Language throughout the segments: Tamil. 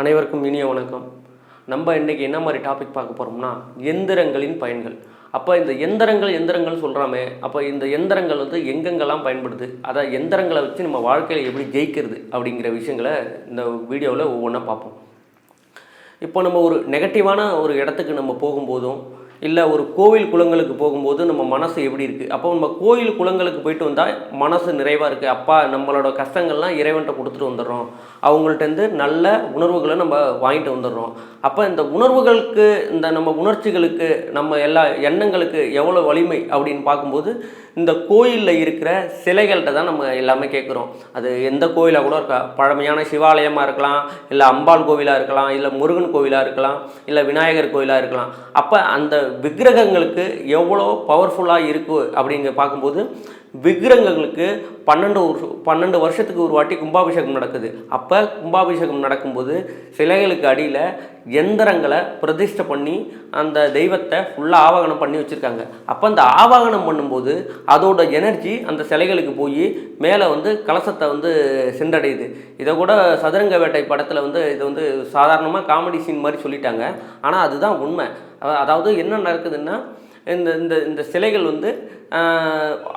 அனைவருக்கும் இனிய வணக்கம். நம்ம இன்றைக்கி என்ன மாதிரி டாபிக் பார்க்க போகிறோம்னா எந்திரங்களின் பயன்கள். அப்போ இந்த எந்திரங்கள் சொல்கிறாமே, அப்போ இந்த எந்திரங்கள் வந்து எங்கெங்கெல்லாம் பயன்படுது, அதை எந்திரங்களை வச்சு நம்ம வாழ்க்கையில் எப்படி ஜெயிக்கிறது அப்படிங்கிற விஷயங்களை இந்த வீடியோவில் ஒவ்வொன்றா பார்ப்போம். இப்போ நம்ம ஒரு நெகட்டிவான ஒரு இடத்துக்கு நம்ம போகும்போதும், இல்லை ஒரு கோவில் குளங்களுக்கு போகும்போது நம்ம மனசு எப்படி இருக்குது, அப்போ நம்ம கோயில் குளங்களுக்கு போயிட்டு வந்தால் மனசு நிறைவாக இருக்குது. அப்பா நம்மளோட கஷ்டங்கள்லாம் இறைவன்கிட்ட கொடுத்துட்டு வந்துடுறோம், அவங்கள்ட்டேருந்து நல்ல உணர்வுகளை நம்ம வாங்கிட்டு வந்துடுறோம். அப்போ இந்த உணர்வுகளுக்கு, இந்த நம்ம உணர்ச்சிகளுக்கு, நம்ம எல்லா எண்ணங்களுக்கு எவ்வளோ வலிமை அப்படின்னு பார்க்கும்போது இந்த கோயிலில் இருக்கிற சிலைகள்கிட்ட தான் நம்ம எல்லாமே கேட்குறோம். அது எந்த கோயிலாக கூட இருக்கா, பழமையான சிவாலயமாக இருக்கலாம், இல்லை அம்பாள் கோவிலாக இருக்கலாம், இல்லை முருகன் கோவிலாக இருக்கலாம், இல்லை விநாயகர் கோயிலாக இருக்கலாம். அப்போ அந்த விக்கிரகங்களுக்கு எவ்வளோ பவர்ஃபுல்லாக இருக்குது அப்படிங்க பார்க்கும்போது விக்கிரகங்களுக்கு 12 வருஷத்துக்கு ஒரு வாட்டி கும்பாபிஷேகம் நடக்குது. அப்போ கும்பாபிஷேகம் நடக்கும்போது சிலைகளுக்கு அடியில் எந்திரங்களை பிரதிஷ்டை பண்ணி அந்த தெய்வத்தை ஃபுல்லாக ஆவாகனம் பண்ணி வச்சுருக்காங்க. அப்போ அந்த ஆவாகனம் பண்ணும்போது அதோட எனர்ஜி அந்த சிலைகளுக்கு போய் மேலே வந்து கலசத்தை வந்து சென்றடையுது. இதை கூட சதுரங்க வேட்டை படத்தில் வந்து இது வந்து சாதாரணமாக காமெடி சீன் மாதிரி சொல்லிட்டாங்க. ஆனால் அதுதான் உண்மை. அதாவது என்ன நடக்குதுன்னா, இந்த இந்த இந்த சிலைகள் வந்து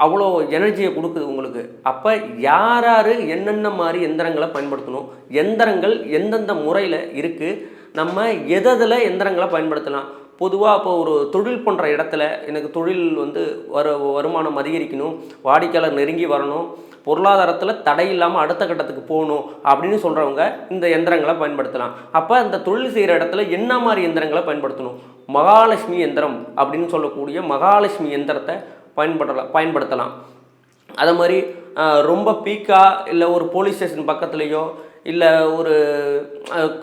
அவ்வளோ எனர்ஜியை கொடுக்குது உங்களுக்கு. அப்போ யார் என்னென்ன மாதிரி எந்திரங்களை பயன்படுத்தணும், எந்திரங்கள் எந்தெந்த முறையில் இருக்குது, நம்ம எதில் எந்திரங்களை பயன்படுத்தலாம். பொதுவாக இப்போ ஒரு தொழில் பண்ணுற இடத்துல எனக்கு தொழில் வந்து வருமானம் அதிகரிக்கணும், வாடிக்கையாளர் நெருங்கி வரணும், பொருளாதாரத்தில் தடை இல்லாமல் அடுத்த கட்டத்துக்கு போகணும் அப்படின்னு சொல்கிறவங்க இந்த எந்திரங்களை பயன்படுத்தலாம். அப்போ இந்த தொழில் செய்கிற இடத்துல என்ன மாதிரி எந்திரங்களை பயன்படுத்தணும், மகாலட்சுமி எந்திரம் அப்படின்னு சொல்லக்கூடிய மகாலட்சுமி எந்திரத்தை பயன்படுத்தலாம். அதை மாதிரி ரொம்ப பீக்காக இல்லை ஒரு போலீஸ் ஸ்டேஷன் பக்கத்துலேயோ இல்லை ஒரு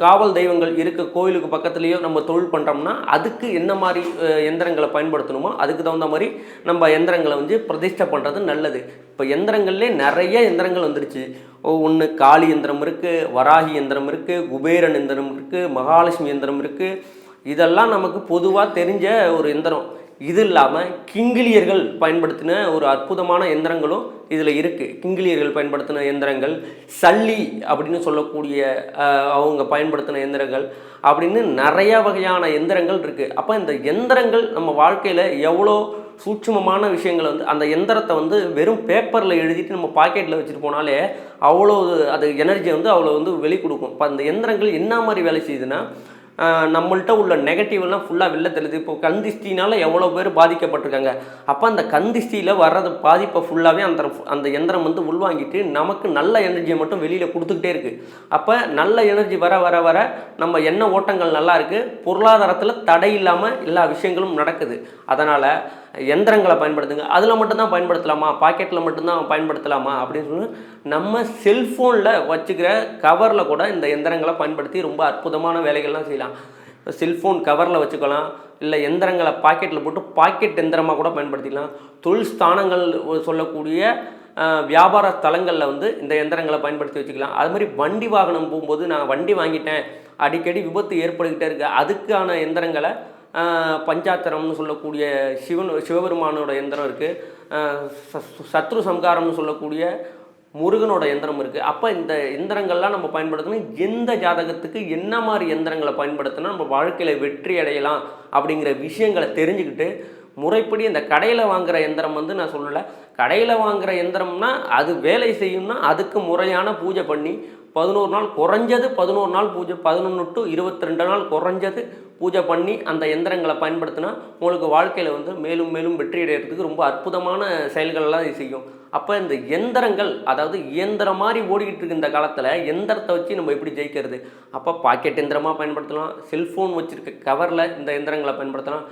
காவல் தெய்வங்கள் இருக்க கோயிலுக்கு பக்கத்துலேயோ நம்ம தொழில் பண்ணுறோம்னா அதுக்கு என்ன மாதிரி எந்திரங்களை பயன்படுத்தணுமோ அதுக்கு தகுந்த மாதிரி நம்ம எந்திரங்களை வந்து பிரதிஷ்டை பண்ணுறது நல்லது. இப்போ எந்திரங்கள்லேயே நிறைய எந்திரங்கள் வந்துடுச்சு. ஒன்று காளி எந்திரம் இருக்குது, வராகி எந்திரம் இருக்குது, குபேரன் எந்திரம் இருக்குது, மகாலட்சுமி எந்திரம் இருக்குது. இதெல்லாம் நமக்கு பொதுவாக தெரிஞ்ச ஒரு எந்திரம். இது இல்லாமல் கிங்கிலியர்கள் பயன்படுத்தின ஒரு அற்புதமான எந்திரங்களும் இதில் இருக்குது. கிங்கிலியர்கள் பயன்படுத்தின எந்திரங்கள், சல்லி அப்படின்னு சொல்லக்கூடிய அவங்க பயன்படுத்தின எந்திரங்கள் அப்படின்னு நிறையா வகையான எந்திரங்கள் இருக்குது. அப்போ இந்த எந்திரங்கள் நம்ம வாழ்க்கையில் எவ்வளோ சூட்சுமமான விஷயங்களை வந்து அந்த எந்திரத்தை வந்து வெறும் பேப்பரில் எழுதிட்டு நம்ம பாக்கெட்டில் வச்சுட்டு போனாலே அவ்வளோ அது எனர்ஜியை வந்து அவ்வளோ வந்து வெளி கொடுக்கும். இப்போ அந்த எந்திரங்கள் என்ன மாதிரி வேலை செய்யுதுன்னா, நம்மள்கிட்ட உள்ள நெகட்டிவ்லாம் ஃபுல்லாக வெளில தெரியுது. இப்போ கந்திஷ்டினால் எவ்வளோ பேர் பாதிக்கப்பட்டிருக்காங்க. அப்போ அந்த கந்திஷ்டியில் வர்றது பாதிப்பை ஃபுல்லாகவே அந்த எந்திரம் வந்து உள்வாங்கிட்டு நமக்கு நல்ல எனர்ஜியை மட்டும் வெளியில் கொடுத்துக்கிட்டே இருக்குது. அப்போ நல்ல எனர்ஜி வர வர வர நம்ம எண்ண ஓட்டங்கள் நல்லா இருக்குது, பொருளாதாரத்தில் தடை இல்லாமல் எல்லா விஷயங்களும் நடக்குது. அதனால் எந்திரங்களை பயன்படுத்துங்க. அதில் மட்டும்தான் பயன்படுத்தலாமா, பாக்கெட்டில் மட்டும்தான் பயன்படுத்தலாமா அப்படின்னு சொல்லி நம்ம செல்ஃபோனில் வச்சுக்கிற கவரில் கூட இந்த எந்திரங்களை பயன்படுத்தி ரொம்ப அற்புதமான வேலைகள்லாம் செய்யலாம். செல்ஃபோன் கவரில் வச்சுக்கலாம், இல்லை எந்திரங்களை பாக்கெட்டில் போட்டு பாக்கெட் எந்திரமாக கூட பயன்படுத்திக்கலாம். தொழில் ஸ்தானங்கள் சொல்லக்கூடிய வியாபார ஸ்தலங்களில் வந்து இந்த எந்திரங்களை பயன்படுத்தி வச்சுக்கலாம். அது மாதிரி வண்டி வாகனம் போகும்போது நான் வண்டி வாங்கிட்டேன், அடிக்கடி விபத்து ஏற்படுகிட்டே இருக்குது, அதுக்கான எந்திரங்களை பஞ்சாத்திரம்னு சொல்லக்கூடிய சிவபெருமானோட எந்திரம் இருக்குது, சத்ரு சம்காரம்னு சொல்லக்கூடிய முருகனோட எந்திரம் இருக்குது. அப்போ இந்த எந்திரங்கள்லாம் நம்ம பயன்படுத்தணும். எந்த ஜாதகத்துக்கு என்ன மாதிரி எந்திரங்களை பயன்படுத்தினா நம்ம வாழ்க்கையில் வெற்றி அடையலாம் அப்படிங்கிற விஷயங்களை தெரிஞ்சுக்கிட்டு முறைப்படி இந்த கடையில் வாங்குகிற எந்திரம் வந்து நான் சொல்லலை, கடையில் வாங்குகிற எந்திரம்னா அது வேலை செய்யும்னா அதுக்கு முறையான பூஜை பண்ணி 11 நாள் குறைஞ்சது 11 நாள் பூஜை, 11 to 22 நாள் குறைஞ்சது பூஜை பண்ணி அந்த எந்திரங்களை பயன்படுத்தினா உங்களுக்கு வாழ்க்கையில் வந்து மேலும் மேலும் வெற்றி அடைகிறதுக்கு ரொம்ப அற்புதமான செயல்கள்லாம் இது செய்யும். அப்போ இந்த எந்திரங்கள், அதாவது இயந்திரம் மாதிரி ஓடிக்கிட்டு இருக்கு இந்த காலத்தில், எந்திரத்தை வச்சு நம்ம எப்படி ஜெயிக்கிறது? அப்போ பாக்கெட் எந்திரமாக பயன்படுத்தலாம், செல்ஃபோன் வச்சுருக்க கவரில் இந்த எந்திரங்களை பயன்படுத்தலாம்,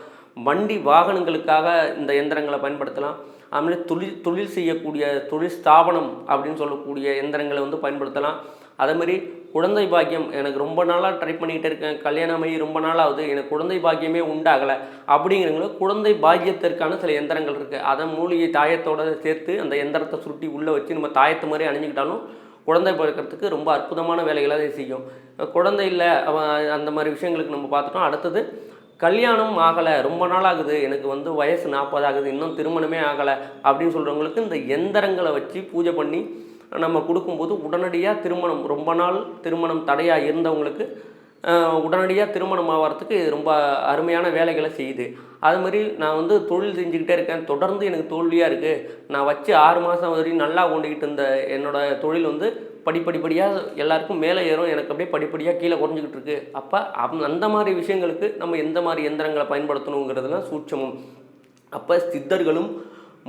வண்டி வாகனங்களுக்காக இந்த எந்திரங்களை பயன்படுத்தலாம். அதுமாதிரி தொழில் செய்யக்கூடிய தொழில் ஸ்தாபனம் அப்படின்னு சொல்லக்கூடிய எந்திரங்களை வந்து பயன்படுத்தலாம். அதேமாதிரி குழந்தை பாக்கியம், எனக்கு ரொம்ப நாளாக ட்ரை பண்ணிக்கிட்டே இருக்கேன், கல்யாணமாகி ரொம்ப நாள் ஆகுது, எனக்கு குழந்தை பாக்கியமே உண்டாகலை அப்படிங்கிறவங்களுக்கு குழந்தை பாக்கியத்திற்கான சில எந்திரங்கள் இருக்குது. அதை மூலிகை தாயத்தோடு சேர்த்து அந்த எந்திரத்தை சுருட்டி உள்ளே வச்சு நம்ம தாயத்து மாதிரி அணிஞ்சிக்கிட்டாலும் குழந்தை பிறக்கிறதுக்கு ரொம்ப அற்புதமான வேலைகளாக அதை செய்யும். குழந்தை இல்லை அந்த மாதிரி விஷயங்களுக்கு நம்ம பார்த்துட்டோம். அடுத்தது கல்யாணம் ஆகலை, ரொம்ப நாள் ஆகுது, எனக்கு வந்து வயசு 40 ஆகுது, இன்னும் திருமணமே ஆகலை அப்படின்னு சொல்கிறவங்களுக்கு இந்த எந்திரங்களை வச்சு பூஜை பண்ணி நம்ம கொடுக்கும்போது உடனடியாக திருமணம், ரொம்ப நாள் திருமணம் தடையாக இருந்தவங்களுக்கு உடனடியாக திருமணம் ஆகிறதுக்கு ரொம்ப அருமையான வேலைகளை செய்யுது. அதுமாதிரி நான் வந்து தொழில் செஞ்சுக்கிட்டே இருக்கேன், தொடர்ந்து எனக்கு தோல்வியாக இருக்குது, நான் வச்சு 6 மாதம் வரையும் நல்லா கொண்டுக்கிட்டு இருந்த என்னோடய தொழில் வந்து படிப்படியாக எல்லாருக்கும் மேலே ஏறும், எனக்கு அப்படியே படிப்படியாக கீழே குறைஞ்சிக்கிட்டு இருக்குது. அப்போ அந்த மாதிரி விஷயங்களுக்கு நம்ம எந்த மாதிரி எந்திரங்களை பயன்படுத்தணுங்கிறதுலாம் சூட்சமம். அப்போ சித்தர்களும்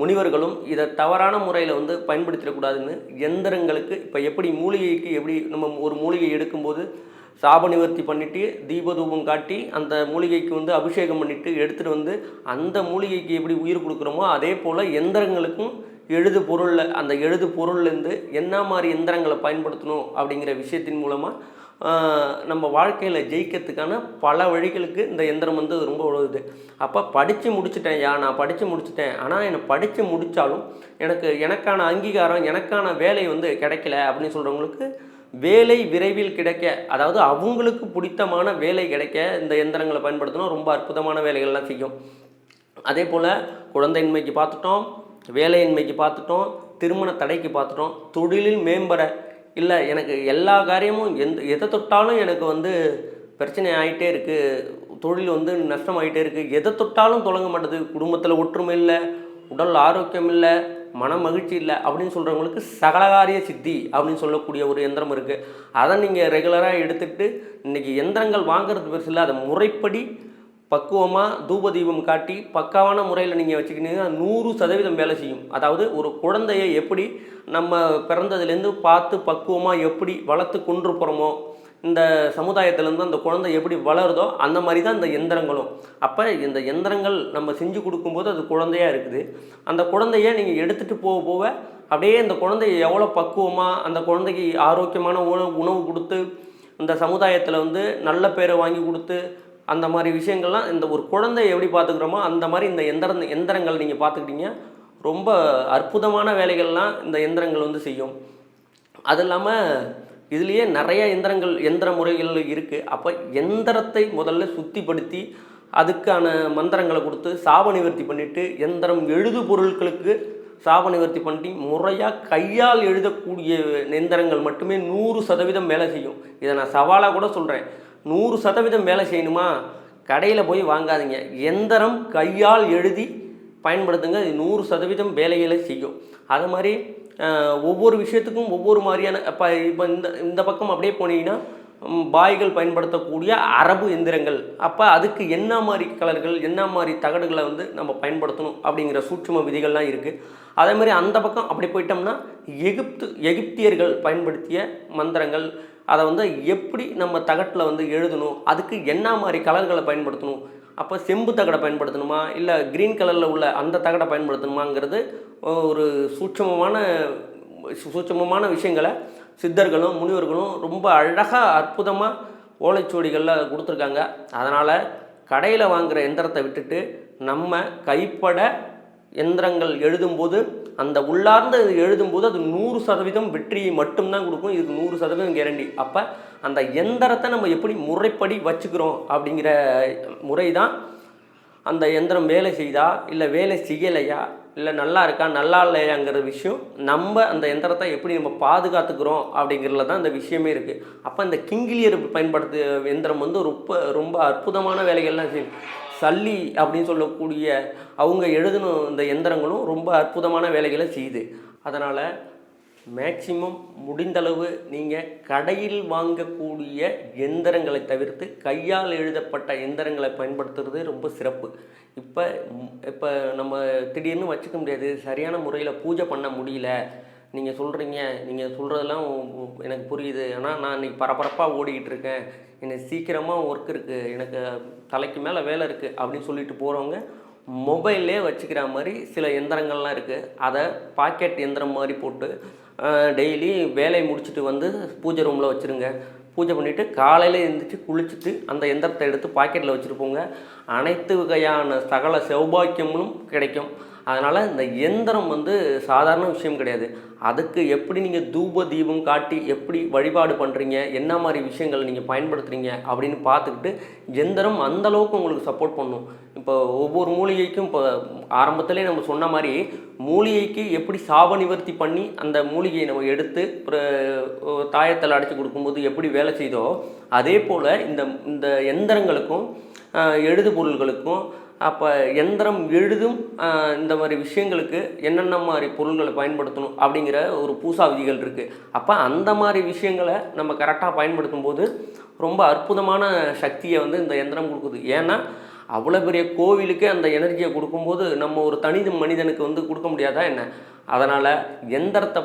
முனிவர்களும் இதை தவறான முறையில் வந்து பயன்படுத்திடக்கூடாதுன்னு எந்திரங்களுக்கு இப்போ எப்படி மூலிகைக்கு எப்படி நம்ம ஒரு மூலிகை எடுக்கும்போது சாப நிவர்த்தி பண்ணிவிட்டு தீபதூபம் காட்டி அந்த மூலிகைக்கு வந்து அபிஷேகம் பண்ணிவிட்டு எடுத்துகிட்டு வந்து அந்த மூலிகைக்கு எப்படி உயிர் கொடுக்குறோமோ அதே போல் எந்திரங்களுக்கும் எழுது பொருளில் அந்த எழுது பொருள்லேருந்து என்ன மாதிரி எந்திரங்களை பயன்படுத்தணும் அப்படிங்கிற விஷயத்தின் மூலமாக நம்ம வாழ்க்கையில் ஜெயிக்கிறதுக்கான பல வழிகளுக்கு இந்த எந்திரம் வந்து ரொம்ப உதவுது. அப்போ படித்து முடிச்சுட்டேன், நான் படித்து முடிச்சுட்டேன், ஆனால் என்னை படித்து முடித்தாலும் எனக்கான அங்கீகாரம், எனக்கான வேலை வந்து கிடைக்கல அப்படின்னு சொல்கிறவங்களுக்கு வேலை விரைவில் கிடைக்க, அதாவது அவங்களுக்கு பிடித்தமான வேலை கிடைக்க இந்த எந்திரங்களை பயன்படுத்தணும். ரொம்ப அற்புதமான வேலைகள்லாம் செய்யும். அதே போல் குழந்தையின்மைக்கு பார்த்துட்டோம், வேலையின்மைக்கு பார்த்துட்டோம், திருமண தடைக்கு பார்த்துட்டோம், தொழிலில் மேம்பட இல்லை எனக்கு எல்லா காரியமும் எதை தொட்டாலும் எனக்கு வந்து பிரச்சனை ஆகிட்டே இருக்குது, தொழில் வந்து நஷ்டமாகிட்டே இருக்குது, எதை தொட்டாலும் தொடங்க மாட்டேது, குடும்பத்தில் ஒற்றுமை இல்லை, உடல் ஆரோக்கியம் இல்லை, மன மகிழ்ச்சி இல்லை அப்படின்னு சொல்கிறவங்களுக்கு சகலகாரிய சித்தி அப்படின்னு சொல்லக்கூடிய ஒரு எந்திரம் இருக்குது. அதை நீங்கள் ரெகுலராக எடுத்துகிட்டு இன்றைக்கி எந்திரங்கள் வாங்குறது பெருசு இல்லை, அதை முறைப்படி பக்குவமாக தூபதீபம் காட்டி பக்காவான முறையில் நீங்கள் வச்சுக்கிட்டீங்கன்னா 100% வேலை செய்யும். அதாவது ஒரு குழந்தையை எப்படி நம்ம பிறந்ததுலேருந்து பார்த்து பக்குவமாக எப்படி வளர்த்து கொண்டு போகிறோமோ, இந்த சமுதாயத்திலேருந்து அந்த குழந்தை எப்படி வளருதோ அந்த மாதிரி தான் இந்த எந்திரங்களும். அப்போ இந்த எந்திரங்கள் நம்ம செஞ்சு கொடுக்கும்போது அது குழந்தையாக இருக்குது. அந்த குழந்தைய நீங்கள் எடுத்துகிட்டு போக அப்படியே அந்த குழந்தைய எவ்வளோ பக்குவமாக அந்த குழந்தைக்கு ஆரோக்கியமான உணவு கொடுத்து இந்த சமுதாயத்தில் வந்து நல்ல பேரை வாங்கி கொடுத்து அந்த மாதிரி விஷயங்கள்லாம் இந்த ஒரு குழந்தைய எப்படி பார்த்துக்கிறோமோ அந்த மாதிரி இந்த எந்திரங்கள் நீங்கள் பார்த்துக்கிட்டீங்க ரொம்ப அற்புதமான வேலைகள்லாம் இந்த எந்திரங்கள் வந்து செய்யும். அது இல்லாமல் இதுலேயே நிறைய எந்திர முறைகள் இருக்குது. அப்போ எந்திரத்தை முதல்ல சுத்திப்படுத்தி அதுக்கான மந்திரங்களை கொடுத்து சாப நிவர்த்தி பண்ணிவிட்டு எந்திரம் எழுது பொருட்களுக்கு சாப நிவர்த்தி பண்ணி முறையாக கையால் எழுதக்கூடிய எந்திரங்கள் மட்டுமே 100% வேலை செய்யும். இதை நான் சவாலாக கூட சொல்கிறேன். 100% வேலை செய்யணுமா, கடையில் போய் வாங்காதீங்க, எந்திரம் கையால் எழுதி பயன்படுத்துங்க, இது 100% வேலைகளை செய்யும். அது மாதிரி ஒவ்வொரு விஷயத்துக்கும் ஒவ்வொரு மாதிரியான இப்போ இந்த பக்கம் அப்படியே போனீங்கன்னா பாய்கள் பயன்படுத்தக்கூடிய அரபு எந்திரங்கள். அப்போ அதுக்கு என்ன மாதிரி கலர்கள், என்ன மாதிரி தகடுகளை வந்து நம்ம பயன்படுத்தணும் அப்படிங்கிற சூட்சும விதிகள்லாம் இருக்குது. அதே மாதிரி அந்த பக்கம் அப்படி போயிட்டோம்னா எகிப்தியர்கள் பயன்படுத்திய மந்திரங்கள், அதை வந்து எப்படி நம்ம தகட்டில் வந்து எழுதணும், அதுக்கு என்ன மாதிரி கலர்களை பயன்படுத்தணும், அப்போ செம்பு தகடை பயன்படுத்தணுமா இல்லை க்ரீன் கலரில் உள்ள அந்த தகடை பயன்படுத்தணுமாங்கிறது ஒரு சூட்சமமான விஷயங்களை சித்தர்களும் முனிவர்களும் ரொம்ப அழகாக அற்புதமாக ஓலைச்சுவடிகளில் கொடுத்துருக்காங்க. அதனால் கடையில் வாங்குகிற எந்திரத்தை விட்டுட்டு நம்ம கைப்பட எந்திரங்கள் எழுதும்போது அந்த உள்ளார்ந்து எழுதும்போது அது 100% வெற்றியை மட்டும்தான் கொடுக்கும். இதுக்கு 100% கேரண்டி. அப்போ அந்த எந்திரத்தை நம்ம எப்படி முறைப்படி வச்சுக்கிறோம் அப்படிங்கிற முறை தான் அந்த எந்திரம் வேலை செய்தா இல்லை வேலை செய்யலையா இல்லை நல்லா இருக்கா நல்லா இல்லையாங்கிற விஷயம், நம்ம அந்த எந்திரத்தை எப்படி நம்ம பாதுகாத்துக்கிறோம் அப்படிங்கிறதுல தான் இந்த விஷயமே இருக்குது. அப்போ இந்த கிங்கிலியர் பயன்படுத்து எந்திரம் வந்து ரொம்ப அற்புதமான வேலைகள்லாம் செய்யும். சல்லி அப்படின்னு சொல்லக்கூடிய அவங்க எழுதணும் இந்த எந்திரங்களும் ரொம்ப அற்புதமான வேலைகளை செய்யுது. அதனால் மேக்சிமம் முடிந்தளவு நீங்கள் கடையில் வாங்கக்கூடிய எந்திரங்களை தவிர்த்து கையால் எழுதப்பட்ட எந்திரங்களை பயன்படுத்துறது ரொம்ப சிறப்பு. இப்போ நம்ம திடீர்னு வச்சுக்க முடியாது, சரியான முறையில் பூஜை பண்ண முடியல, நீங்கள் சொல்கிறீங்க, நீங்கள் சொல்கிறதெல்லாம் எனக்கு புரியுது, ஆனால் நான் இன்றைக்கி பரபரப்பாக ஓடிக்கிட்டு இருக்கேன், எனக்கு சீக்கிரமாக ஒர்க் இருக்குது, எனக்கு தலைக்கு மேலே வேலை இருக்குது அப்படின்னு சொல்லிட்டு போகிறவங்க மொபைல்லே வச்சுக்கிற மாதிரி சில எந்திரங்கள்லாம் இருக்குது. அதை பாக்கெட் எந்திரம் மாதிரி போட்டு டெய்லி வேலையை முடிச்சுட்டு வந்து பூஜை ரூமில் வச்சுருங்க. பூஜை பண்ணிவிட்டு காலையில் எழுந்திரிச்சு குளிச்சுட்டு அந்த எந்திரத்தை எடுத்து பாக்கெட்டில் வச்சுட்டு போங்க. அனைத்து வகையான சகல சௌபாக்கியங்களும் கிடைக்கும். அதனால் இந்த எந்திரம் வந்து சாதாரண விஷயம் கிடையாது. அதுக்கு எப்படி நீங்கள் தூப தீபம் காட்டி எப்படி வழிபாடு பண்ணுறீங்க, என்ன மாதிரி விஷயங்கள் நீங்கள் பயன்படுத்துகிறீங்க அப்படின்னு பார்த்துக்கிட்டு எந்திரம் அந்தளவுக்கு உங்களுக்கு சப்போர்ட் பண்ணும். இப்போ ஒவ்வொரு மூலிகைக்கும் இப்போ ஆரம்பத்திலே நம்ம சொன்ன மாதிரி மூலிகைக்கு எப்படி சாப நிவர்த்தி பண்ணி அந்த மூலிகையை நம்ம எடுத்து தாயத்தில் அடைச்சி கொடுக்கும்போது எப்படி வேலை செய்தோ அதே போல் இந்த இந்த எந்திரங்களுக்கும் எழுது பொருள்களுக்கும் அப்போ எந்திரம் எழுதும் இந்த மாதிரி விஷயங்களுக்கு என்னென்ன மாதிரி பொருள்களை பயன்படுத்தணும் அப்படிங்கிற ஒரு பூசா விதிகள் இருக்குது. அப்போ அந்த மாதிரி விஷயங்களை நம்ம கரெக்டாக பயன்படுத்தும் போது ரொம்ப அற்புதமான சக்தியை வந்து இந்த எந்திரம் கொடுக்குது. ஏன்னா அவ்வளோ பெரிய கோவிலுக்கே அந்த எனர்ஜியை கொடுக்கும்போது நம்ம ஒரு தனி மனிதனுக்கு வந்து கொடுக்க முடியாதா என்ன? அதனால் எந்திரத்தை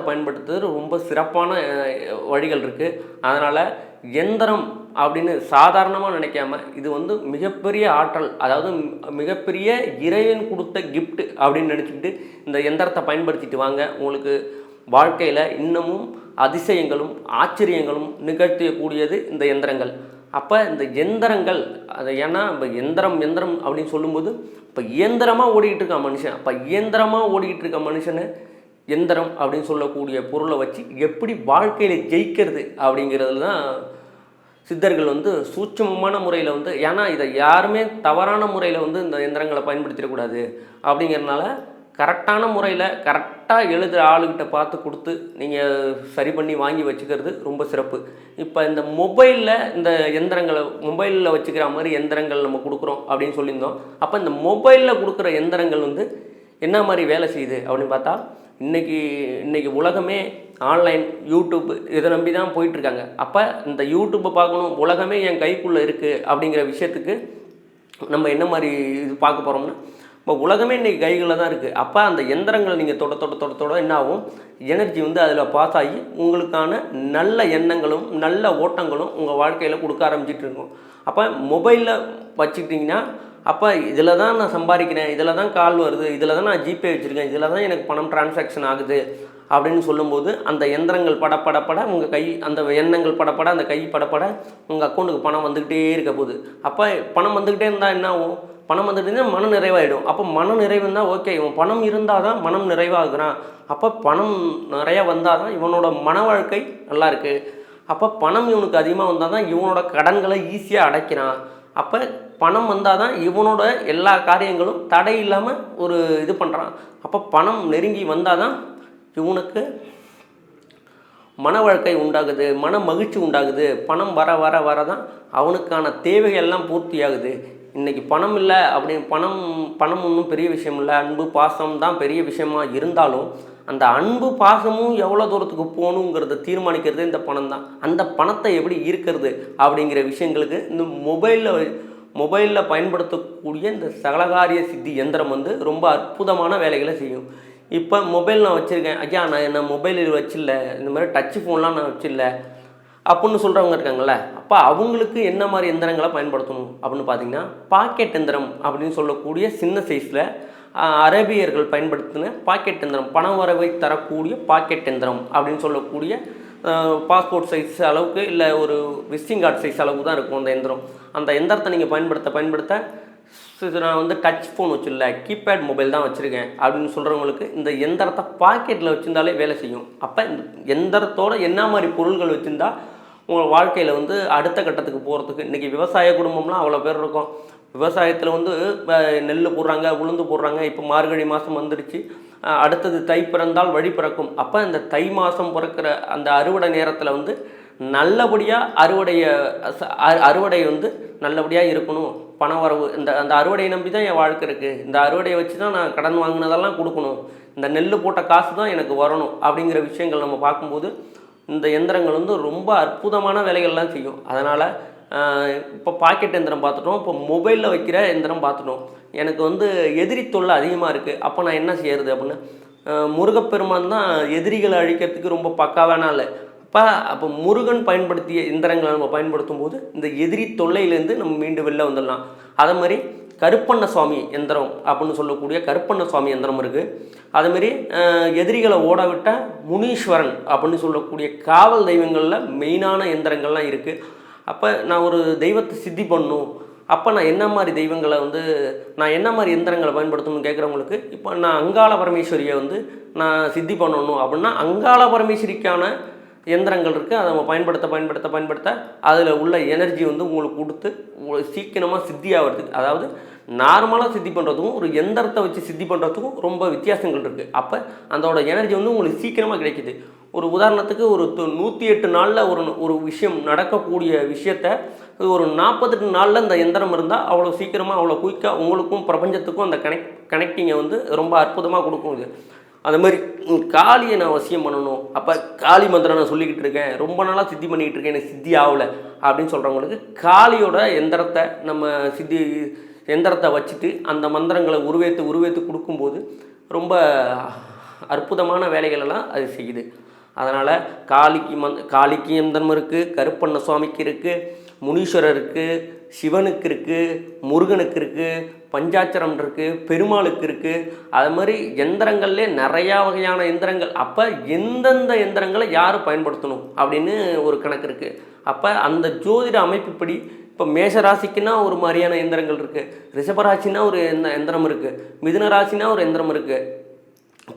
பயன்படுத்துறது ரொம்ப சிறப்பான வழிகள் இருக்குது. அதனால் எந்திரம் அப்படின்னு சாதாரணமாக நினைக்காம இது வந்து மிகப்பெரிய ஆற்றல், அதாவது மிகப்பெரிய இறைவன் கொடுத்த கிஃப்ட் அப்படின்னு நினச்சிக்கிட்டு இந்த எந்திரத்தை பயன்படுத்திட்டு வாங்க. உங்களுக்கு வாழ்க்கையில் இன்னமும் அதிசயங்களும் ஆச்சரியங்களும் நிகழ்த்தக்கூடியது இந்த எந்திரங்கள். அப்போ இந்த எந்திரங்கள் அதை ஏன்னா இப்போ எந்திரம் அப்படின்னு சொல்லும்போது இப்போ இயந்திரமாக ஓடிக்கிட்டு இருக்க மனுஷன், அப்போ இயந்திரமாக ஓடிக்கிட்டு இருக்க மனுஷனை எந்திரம் அப்படின்னு சொல்லக்கூடிய பொருளை வச்சு எப்படி வாழ்க்கையில் ஜெயிக்கிறது அப்படிங்கிறதுல தான் சித்தர்கள் வந்து சூட்சமமான முறையில் வந்து, ஏன்னா இதை யாருமே தவறான முறையில் வந்து இந்த எந்திரங்களை பயன்படுத்திடக்கூடாது அப்படிங்கிறதுனால கரெக்டான முறையில் கரெக்டாக எழுதுகிற ஆளுகிட்ட பார்த்து கொடுத்து நீங்கள் சரி பண்ணி வாங்கி வச்சுக்கிறது ரொம்ப சிறப்பு. இப்போ இந்த மொபைலில் இந்த எந்திரங்களை மொபைலில் வச்சுக்கிற மாதிரி எந்திரங்கள் நம்ம கொடுக்குறோம் அப்படின்னு சொல்லியிருந்தோம். அப்போ இந்த மொபைலில் கொடுக்குற எந்திரங்கள் வந்து என்ன மாதிரி வேலை செய்யுது அப்படின்னு பார்த்தா, இன்றைக்கி உலகமே ஆன்லைன் யூடியூப் இதை நம்பி தான் போயிட்டுருக்காங்க. அப்போ இந்த யூடியூப்பை பார்க்கணும், உலகமே என் கைக்குள்ளே இருக்குது அப்படிங்கிற விஷயத்துக்கு நம்ம என்ன மாதிரி இது பார்க்க போகிறோம்னா, இப்போ உலகமே இன்றைக்கி கைகளில் தான் இருக்குது. அப்போ அந்த எந்திரங்களை நீங்கள் தொட என்ன ஆகும், எனர்ஜி வந்து அதில் பாஸ் ஆகி உங்களுக்கான நல்ல எண்ணங்களும் நல்ல ஓட்டங்களும் உங்கள் வாழ்க்கையில் கொடுக்க ஆரம்பிச்சிட்டு இருக்கும். அப்போ மொபைலில் வச்சுக்கிட்டிங்கன்னா அப்போ இதில் தான் நான் சம்பாதிக்கிறேன், இதில் தான் கால் வருது, இதில் தான் நான் ஜிபே வச்சுருக்கேன், இதில் தான் எனக்கு பணம் டிரான்சாக்ஷன் ஆகுது அப்படின்னு சொல்லும்போது அந்த எந்திரங்கள் படப்பட உங்கள் கை, அந்த எண்ணங்கள் படப்பட அந்த கை படப்பட உங்கள் அக்கௌண்ட்டுக்கு பணம் வந்துக்கிட்டே இருக்க போகுது. அப்போ பணம் வந்துக்கிட்டே இருந்தால் என்ன ஆகும், பணம் வந்துட்டு இருந்தால் மன நிறைவாயிடும். அப்போ மன நிறைவு இருந்தால் ஓகே, இவன் பணம் இருந்தால் தான் மனம் நிறைவாகிறான். அப்போ பணம் நிறையா வந்தால் தான் இவனோட மன வாழ்க்கை நல்லா இருக்குது. அப்போ பணம் இவனுக்கு அதிகமாக வந்தால் தான் இவனோட கடன்களை ஈஸியாக அடைக்கிறான். அப்போ பணம் வந்தால் தான் இவனோட எல்லா காரியங்களும் தடை இல்லாமல் ஒரு இது பண்ணுறான். அப்போ பணம் நெருங்கி வந்தால் தான் இவனுக்கு மன வாழ்க்கை உண்டாகுது, மன மகிழ்ச்சி உண்டாகுது. பணம் வர வர வர தான் அவனுக்கான தேவைகள்லாம் பூர்த்தி ஆகுது. இன்றைக்கி பணம் இல்லை பணம் ஒன்றும் பெரிய விஷயம் இல்லை, அன்பு பாசம் தான் பெரிய விஷயமா இருந்தாலும் அந்த அன்பு பாசமும் எவ்வளோ தூரத்துக்கு போகணுங்கிறத தீர்மானிக்கிறது இந்த பணம் தான். அந்த பணத்தை எப்படி ஈர்க்கிறது அப்படிங்கிற விஷயங்களுக்கு இந்த மொபைலில் பயன்படுத்தக்கூடிய இந்த சகலகாரிய சித்தி எந்திரம் வந்து ரொம்ப அற்புதமான வேலைகளை செய்யும். இப்போ மொபைல் நான் வச்சுருக்கேன், ஐயா நான் மொபைல் வச்சில்ல, இந்த மாதிரி டச்சு ஃபோன்லாம் நான் வச்சில்ல அப்படின்னு சொல்கிறவங்க இருக்காங்கள்ல, அப்போ அவங்களுக்கு என்ன மாதிரி எந்திரங்களை பயன்படுத்தணும் அப்படின்னு பார்த்தீங்கன்னா, பாக்கெட் எந்திரம் அப்படின்னு சொல்லக்கூடிய சின்ன சைஸில் அரேபியர்கள் பயன்படுத்தின பாக்கெட் எந்திரம், பண வரவை தரக்கூடிய பாக்கெட் எந்திரம் அப்படின்னு சொல்லக்கூடிய பாஸ்போர்ட் சைஸ் அளவுக்கு இல்லை ஒரு விசிட்டிங் கார்டு சைஸ் அளவுக்கு தான் இருக்கும் அந்த எந்திரம். அந்த எந்திரத்தை நீங்கள் பயன்படுத்த நான் வந்து டச் ஃபோன் வச்சுல்ல, கீபேட் மொபைல் தான் வச்சுருக்கேன் அப்படின்னு சொல்கிறவங்களுக்கு இந்த எந்திரத்தை பாக்கெட்டில் வச்சுருந்தாலே வேலை செய்யும். அப்போ இந்த எந்திரத்தோடு என்ன மாதிரி பொருள்கள் வச்சுருந்தா உங்கள் வாழ்க்கையில் வந்து அடுத்த கட்டத்துக்கு போகிறதுக்கு, இன்றைக்கி விவசாய குடும்பம்லாம் அவ்வளோ பேர் இருக்கும். விவசாயத்தில் வந்து நெல் போடுறாங்க, உளுந்து போடுறாங்க. இப்போ மார்கழி மாதம் வந்துடுச்சு, அடுத்தது தை பிறந்தால் வழி பிறக்கும். அப்போ இந்த தை மாதம் பிறக்கிற அந்த அறுவடை நேரத்தில் வந்து நல்லபடியாக அறுவடை வந்து நல்லபடியாக இருக்கணும், பண வரவு, அந்த அறுவடையை நம்பி தான் என் வாழ்க்கை இருக்குது, இந்த அறுவடையை வச்சு தான் நான் கடன் வாங்கினதெல்லாம் கொடுக்கணும், இந்த நெல் போட்ட காசு தான் எனக்கு வரணும் அப்படிங்கிற விஷயங்கள் நம்ம பார்க்கும்போது இந்த எந்திரங்கள் வந்து ரொம்ப அற்புதமான வேலைகள்லாம் செய்யும். அதனால் இப்போ பாக்கெட் எந்திரம் பார்த்துட்டோம், இப்போ மொபைலில் வைக்கிற எந்திரம் பார்த்துட்டோம். எனக்கு வந்து எதிரி தொல்லை அதிகமாக இருக்குது, அப்போ நான் என்ன செய்கிறது அப்படின்னு, முருகப்பெருமான் தான் எதிரிகளை அழிக்கிறதுக்கு ரொம்ப பக்காவான ஆள். அப்போ முருகன் பயன்படுத்திய எந்திரங்களை நம்ம பயன்படுத்தும் போது இந்த எதிரி தொல்லையிலேருந்து நம்ம மீண்டு வெளில வந்துடலாம். அதே மாதிரி கருப்பண்ண சுவாமி எந்திரம் அப்படின்னு சொல்லக்கூடிய கருப்பண்ண சுவாமி எந்திரம் இருக்குது. அதேமாரி எதிரிகளை ஓட விட்ட முனீஸ்வரன் அப்படின்னு சொல்லக்கூடிய காவல் தெய்வங்களில் மெயினான எந்திரங்கள்லாம் இருக்குது. அப்போ நான் ஒரு தெய்வத்தை சித்தி பண்ணணும், அப்போ நான் என்ன மாதிரி தெய்வங்களை வந்து நான் என்ன மாதிரி எந்திரங்களை பயன்படுத்தணும்னு கேட்குறவங்களுக்கு, இப்போ நான் அங்காள பரமேஸ்வரியை வந்து நான் சித்தி பண்ணணும் அப்படின்னா அங்காள பரமேஸ்வரிக்கான எந்திரங்கள் இருக்குது. அதை நம்ம பயன்படுத்த அதில் உள்ள எனர்ஜி வந்து உங்களுக்கு கொடுத்து சீக்கிரமாக சித்தியாகிறதுக்கு, அதாவது நார்மலாக சித்தி பண்ணுறதுக்கும் ஒரு எந்திரத்தை வச்சு சித்தி பண்ணுறதுக்கும் ரொம்ப வித்தியாசங்கள் இருக்குது. அப்போ அதோட எனர்ஜி வந்து உங்களுக்கு சீக்கிரமாக கிடைக்கிது. ஒரு உதாரணத்துக்கு ஒரு 108 நாளில் ஒரு விஷயம் நடக்கக்கூடிய விஷயத்த ஒரு 48 நாளில் இந்த எந்திரம் இருந்தால் அவ்வளோ சீக்கிரமாக அவ்வளோ குயிக்காக உங்களுக்கும் பிரபஞ்சத்துக்கும் அந்த கனெக்டிங்கை வந்து ரொம்ப அற்புதமாக கொடுக்கும். இது அது மாதிரி காளியை நான் வசியம் பண்ணணும், அப்போ காளி மந்திரம் நான் சொல்லிக்கிட்டு இருக்கேன், ரொம்ப நாளாக சித்தி பண்ணிக்கிட்டு இருக்கேன், எனக்கு சித்தி ஆகலை அப்படின்னு சொல்கிறவங்களுக்கு காளியோட எந்திரத்தை வச்சுட்டு அந்த மந்திரங்களை உருவேற்று கொடுக்கும்போது ரொம்ப அற்புதமான வேலைகளெல்லாம் அது செய்யுது. அதனால் காளிக்கு எந்திரம் இருக்குது, கருப்பண்ண சுவாமிக்கு இருக்குது, முனீஸ்வரருக்கு, சிவனுக்கு இருக்குது, முருகனுக்கு இருக்குது, பஞ்சாட்சரம் இருக்குது, பெருமாளுக்கு இருக்குது. அது மாதிரி எந்திரங்கள்லேயே நிறையா வகையான எந்திரங்கள். அப்போ எந்தெந்த எந்திரங்களை யார் பயன்படுத்தணும் அப்படின்னு ஒரு கணக்கு இருக்குது. அப்போ அந்த ஜோதிட அமைப்புப்படி இப்போ மேஷராசிக்குன்னா ஒரு மாதிரியான எந்திரங்கள் இருக்குது, ரிஷபராசினா ஒரு எந்திரம் இருக்குது, மிதுன ராசினா ஒரு எந்திரம் இருக்குது,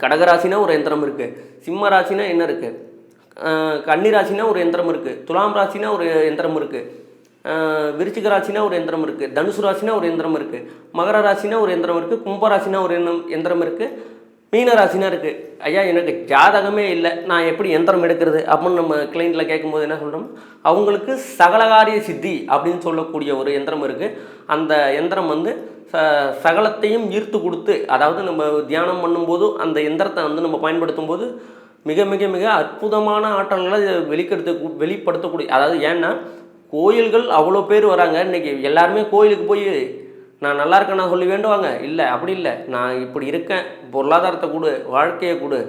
கடகராசினா ஒரு எந்திரம் இருக்குது, சிம்ம ராசினா என்ன இருக்குது, கன்னி ராசினா ஒரு எந்திரம் இருக்குது, துலாம் ராசினா ஒரு எந்திரம் இருக்குது, விருச்சிக ராசினா ஒரு எந்திரம் இருக்குது, தனுசு ராசினா ஒரு எந்திரம் இருக்குது, மகர ராசினா ஒரு எந்திரம் இருக்குது, கும்பராசினா ஒரு எந்திரம் இருக்குது, மீன ராசினா இருக்குது. ஐயா எனக்கு ஜாதகமே இல்லை, நான் எப்படி எந்திரம் எடுக்கிறது அப்படின்னு நம்ம கிளைண்ட்டில் கேட்கும்போது என்ன சொல்கிறோம், அவங்களுக்கு சகலகாரிய சித்தி அப்படின்னு சொல்லக்கூடிய ஒரு எந்திரம் இருக்குது. அந்த எந்திரம் வந்து சகலத்தையும் ஈர்த்து கொடுத்து, அதாவது நம்ம தியானம் பண்ணும்போதும் அந்த எந்திரத்தை வந்து நம்ம பயன்படுத்தும் போது மிக மிக மிக அற்புதமான ஆற்றல்களை வெளிப்படுத்தக்கூடிய, அதாவது ஏன்னா கோயில்கள் அவ்வளோ பேர் வராங்க. இன்றைக்கி எல்லாருமே கோயிலுக்கு போய் நான் நல்லா இருக்கேன் நான் சொல்லி வேண்டுவாங்க. இல்லை, அப்படி இல்லை, நான் இப்படி இருக்கேன், பொருளாதாரத்தை கொடு, வாழ்க்கையை கொடு,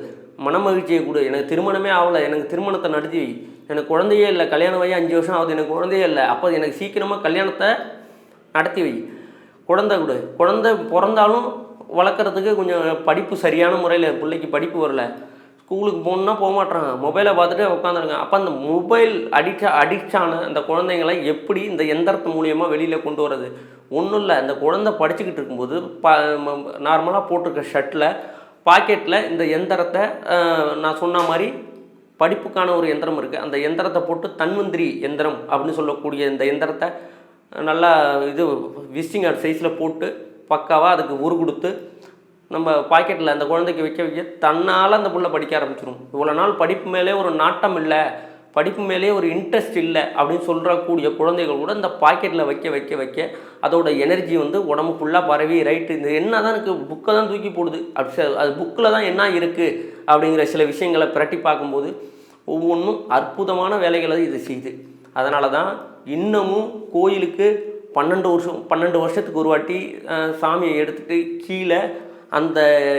மனமகிழ்ச்சியை கொடு, எனக்கு திருமணமே ஆகலை, எனக்கு திருமணத்தை நடத்தி, எனக்கு குழந்தையே இல்லை, கல்யாணம் ஆகி 5 வருஷம் ஆகுது, எனக்கு குழந்தையே இல்லை, அப்போ எனக்கு சீக்கிரமாக கல்யாணத்தை நடத்தி வை, குழந்தை கொடு, குழந்தை பிறந்தாலும் வளர்க்குறதுக்கு கொஞ்சம் படிப்பு சரியான முறையில், பிள்ளைக்கு படிப்பு வரல, ஸ்கூலுக்கு போகணுன்னா போக மாட்டாங்க, மொபைலை பார்த்துட்டு உட்காந்துருக்காங்க. அப்போ அந்த மொபைல் அடிக்டான அந்த குழந்தைங்களை எப்படி இந்த எந்திரத்து மூலியமாக வெளியில் கொண்டு வர்றது? ஒன்றும் இல்லை, அந்த குழந்தை படிச்சுக்கிட்டு இருக்கும்போது நார்மலாக போட்டிருக்க ஷர்ட்டில் பாக்கெட்டில் இந்த எந்திரத்தை நான் சொன்ன மாதிரி படிப்புக்கான ஒரு எந்திரம் இருக்குது, அந்த எந்திரத்தை போட்டு தன்வந்திரி எந்திரம் அப்படின்னு சொல்லக்கூடிய இந்த எந்திரத்தை நல்லா விசிட்டிங் கார்டு சைஸில் போட்டு பக்காவாக அதுக்கு உரு கொடுத்து நம்ம பாக்கெட்டில் அந்த குழந்தைக்கு வைக்க தன்னால் அந்த புள்ள படிக்க ஆரம்பிச்சிடும். இவ்வளோ நாள் படிப்பு மேலே ஒரு நாட்டம் இல்லை, படிப்பு மேலே ஒரு இன்ட்ரெஸ்ட் இல்லை அப்படின்னு சொல்கிறக்கூடிய குழந்தைகள் கூட இந்த பாக்கெட்டில் வைக்க அதோட எனர்ஜி வந்து உடம்பு ஃபுல்லாக பரவி ரைட்டு இந்த என்ன தான் எனக்கு புக்கை தான் தூக்கி போடுது, அது புக்கில் தான் என்ன இருக்குது அப்படிங்கிற சில விஷயங்களை பிரட்டி பார்க்கும்போது ஒவ்வொன்றும் அற்புதமான வேலைகளை இது செய்யுது. அதனால தான் இன்னமும் கோயிலுக்கு 12 வருஷத்துக்கு ஒரு வாட்டி சாமியை எடுத்துகிட்டு கீழே அந்த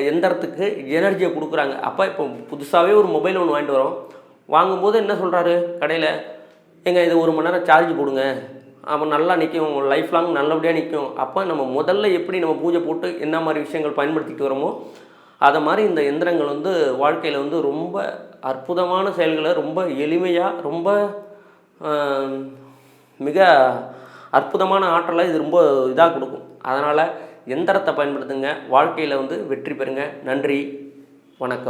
எந்திரத்துக்கு எனர்ஜியை கொடுக்குறாங்க. அப்போ இப்போ புதுசாகவே ஒரு மொபைல் ஒன்று வாங்கிட்டு வரோம், வாங்கும்போது என்ன சொல்கிறாரு கடையில், இது 1 மணி நேரம் சார்ஜ் போடுங்க, அவன் நல்லா நிற்கும், லைஃப் லாங் நல்லபடியாக நிற்கும். அப்போ நம்ம முதல்ல எப்படி நம்ம பூஜை போட்டு என்ன மாதிரி விஷயங்கள் பயன்படுத்திட்டு வரோமோ அதை மாதிரி இந்த எந்திரங்கள் வந்து வாழ்க்கையில் வந்து ரொம்ப அற்புதமான செயல்களை ரொம்ப எளிமையாக ரொம்ப மிக அற்புதமான ஆற்றலை இது ரொம்ப இதாக கொடுக்கும். அதனால் எந்திரத்தை பயன்படுத்துங்க, வாழ்க்கையில் வந்து வெற்றி பெறுங்க. நன்றி, வணக்கம்.